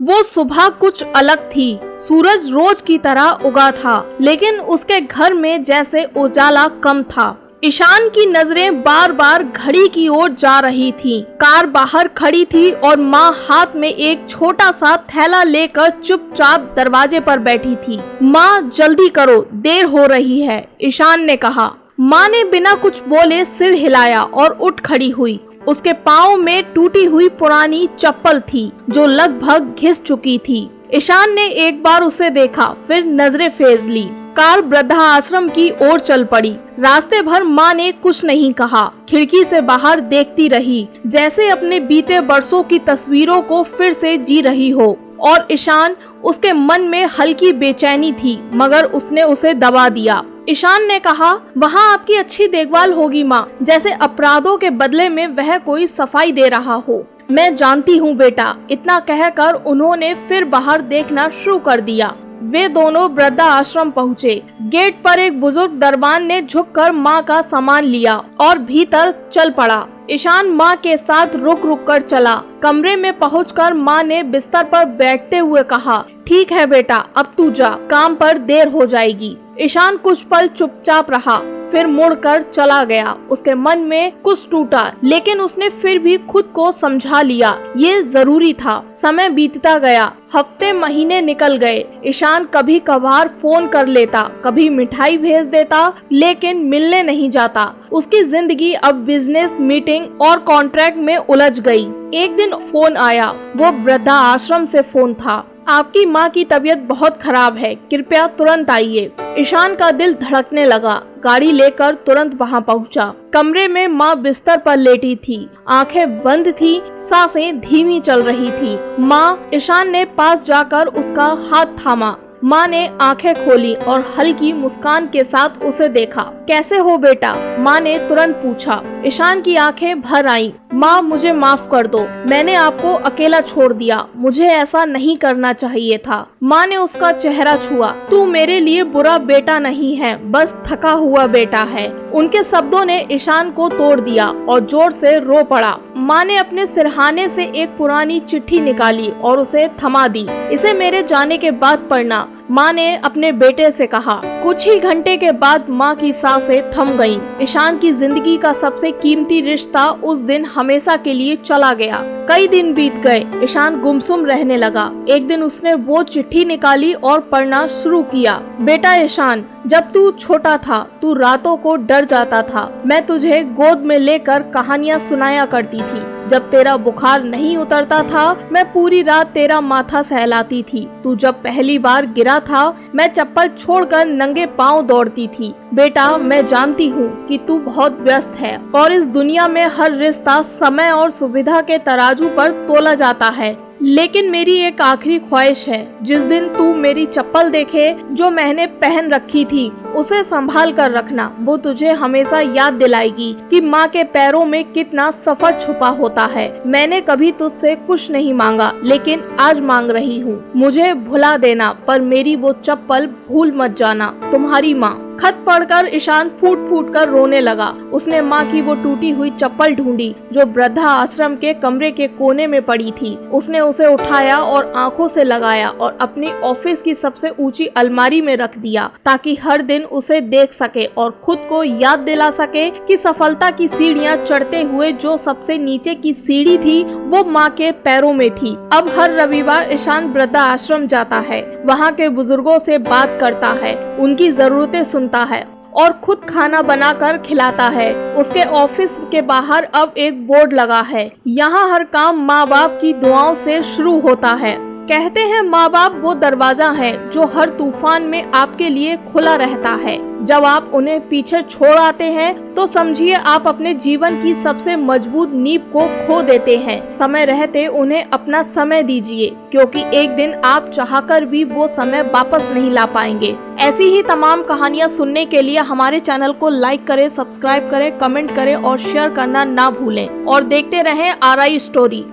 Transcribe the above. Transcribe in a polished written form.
वो सुबह कुछ अलग थी। सूरज रोज की तरह उगा था, लेकिन उसके घर में जैसे उजाला कम था। ईशान की नजरें बार बार घड़ी की ओर जा रही थीं। कार बाहर खड़ी थी और माँ हाथ में एक छोटा सा थैला लेकर चुपचाप दरवाजे पर बैठी थी। माँ जल्दी करो, देर हो रही है, ईशान ने कहा। माँ ने बिना कुछ बोले सिर हिलाया और उठ खड़ी हुई। उसके पाँव में टूटी हुई पुरानी चप्पल थी जो लगभग घिस चुकी थी। ईशान ने एक बार उसे देखा, फिर नजरें फेर ली। कार वृद्धा आश्रम की ओर चल पड़ी। रास्ते भर माँ ने कुछ नहीं कहा, खिड़की से बाहर देखती रही, जैसे अपने बीते बरसों की तस्वीरों को फिर से जी रही हो। और ईशान, उसके मन में हल्की बेचैनी थी, मगर उसने उसे दबा दिया। ईशान ने कहा, वहाँ आपकी अच्छी देखभाल होगी माँ, जैसे अपराधों के बदले में वह कोई सफाई दे रहा हो। मैं जानती हूँ बेटा, इतना कहकर उन्होंने फिर बाहर देखना शुरू कर दिया। वे दोनों वृद्धा आश्रम पहुँचे। गेट पर एक बुजुर्ग दरबान ने झुककर माँ का सामान लिया और भीतर चल पड़ा। ईशान माँ के साथ रुक रुक कर चला। कमरे में पहुंचकर माँ ने बिस्तर पर बैठते हुए कहा, ठीक है बेटा, अब तू जा, काम पर देर हो जाएगी। ईशान कुछ पल चुपचाप रहा, फिर मुड़कर चला गया। उसके मन में कुछ टूटा, लेकिन उसने फिर भी खुद को समझा लिया, ये जरूरी था। समय बीतता गया, हफ्ते महीने निकल गए। ईशान कभी कभार फोन कर लेता, कभी मिठाई भेज देता, लेकिन मिलने नहीं जाता। उसकी जिंदगी अब बिजनेस, मीटिंग और कॉन्ट्रैक्ट में उलझ गई। एक दिन फोन आया, वो वृद्धा आश्रम से फोन था। आपकी माँ की तबीयत बहुत खराब है, कृपया तुरंत आइए। ईशान का दिल धड़कने लगा। गाड़ी लेकर तुरंत वहाँ पहुँचा। कमरे में माँ बिस्तर पर लेटी थी, आंखें बंद थी, सांसें धीमी चल रही थी। माँ, ईशान ने पास जाकर उसका हाथ थामा। माँ ने आंखें खोली और हल्की मुस्कान के साथ उसे देखा। कैसे हो बेटा? माँ ने तुरंत पूछा। ईशान की आंखें भर आईं। माँ, मुझे माफ कर दो, मैंने आपको अकेला छोड़ दिया, मुझे ऐसा नहीं करना चाहिए था। माँ ने उसका चेहरा छुआ। तू मेरे लिए बुरा बेटा नहीं है, बस थका हुआ बेटा है। उनके शब्दों ने ईशान को तोड़ दिया और जोर से रो पड़ा। माँ ने अपने सिरहाने से एक पुरानी चिट्ठी निकाली और उसे थमा दी। इसे मेरे जाने के बाद पढ़ना, माँ ने अपने बेटे से कहा। कुछ ही घंटे के बाद माँ की सांसें थम गईं। ईशान की जिंदगी का सबसे कीमती रिश्ता उस दिन हमेशा के लिए चला गया। कई दिन बीत गए, ईशान गुमसुम रहने लगा। एक दिन उसने वो चिट्ठी निकाली और पढ़ना शुरू किया। बेटा ईशान, जब तू छोटा था, तू रातों को डर जाता था। मैं तुझे गोद में लेकर कहानियाँ सुनाया करती थी। जब तेरा बुखार नहीं उतरता था, मैं पूरी रात तेरा माथा सहलाती थी। तू जब पहली बार गिरा था, मैं चप्पल छोड़कर नंगे पांव दौड़ती थी। बेटा, मैं जानती हूँ कि तू बहुत व्यस्त है और इस दुनिया में हर रिश्ता समय और सुविधा के तराजू पर तोला जाता है, लेकिन मेरी एक आखिरी ख्वाहिश है। जिस दिन तू मेरी चप्पल देखे जो मैंने पहन रखी थी, उसे संभाल कर रखना। वो तुझे हमेशा याद दिलाएगी कि माँ के पैरों में कितना सफर छुपा होता है। मैंने कभी तुझसे कुछ नहीं मांगा, लेकिन आज मांग रही हूँ। मुझे भुला देना, पर मेरी वो चप्पल भूल मत जाना। तुम्हारी माँ। खत पढ़कर ईशान फूट फूट कर रोने लगा। उसने माँ की वो टूटी हुई चप्पल ढूंढी जो वृद्धा आश्रम के कमरे के कोने में पड़ी थी। उसने उसे उठाया और आंखों से लगाया और अपनी ऑफिस की सबसे ऊंची अलमारी में रख दिया, ताकि हर दिन उसे देख सके और खुद को याद दिला सके कि सफलता की सीढ़ियाँ चढ़ते हुए जो सबसे नीचे की सीढ़ी थी, वो माँ के पैरों में थी। अब हर रविवार ईशान वृद्धा आश्रम जाता है, वहाँ के बुजुर्गों से बात करता है, उनकी जरूरतें सुनता है और खुद खाना बनाकर खिलाता है। उसके ऑफिस के बाहर अब एक बोर्ड लगा है, यहाँ हर काम माँ बाप की दुआओं से शुरू होता है। कहते हैं माँ बाप वो दरवाजा है जो हर तूफान में आपके लिए खुला रहता है। जब आप उन्हें पीछे छोड़ आते हैं तो समझिए आप अपने जीवन की सबसे मजबूत नींव को खो देते हैं। समय रहते उन्हें अपना समय दीजिए, क्योंकि एक दिन आप चाहकर भी वो समय वापस नहीं ला पाएंगे। ऐसी ही तमाम कहानियाँ सुनने के लिए हमारे चैनल को लाइक करें, सब्सक्राइब करें, कमेंट करें और शेयर करना ना भूलें। और देखते रहें RI स्टोरी।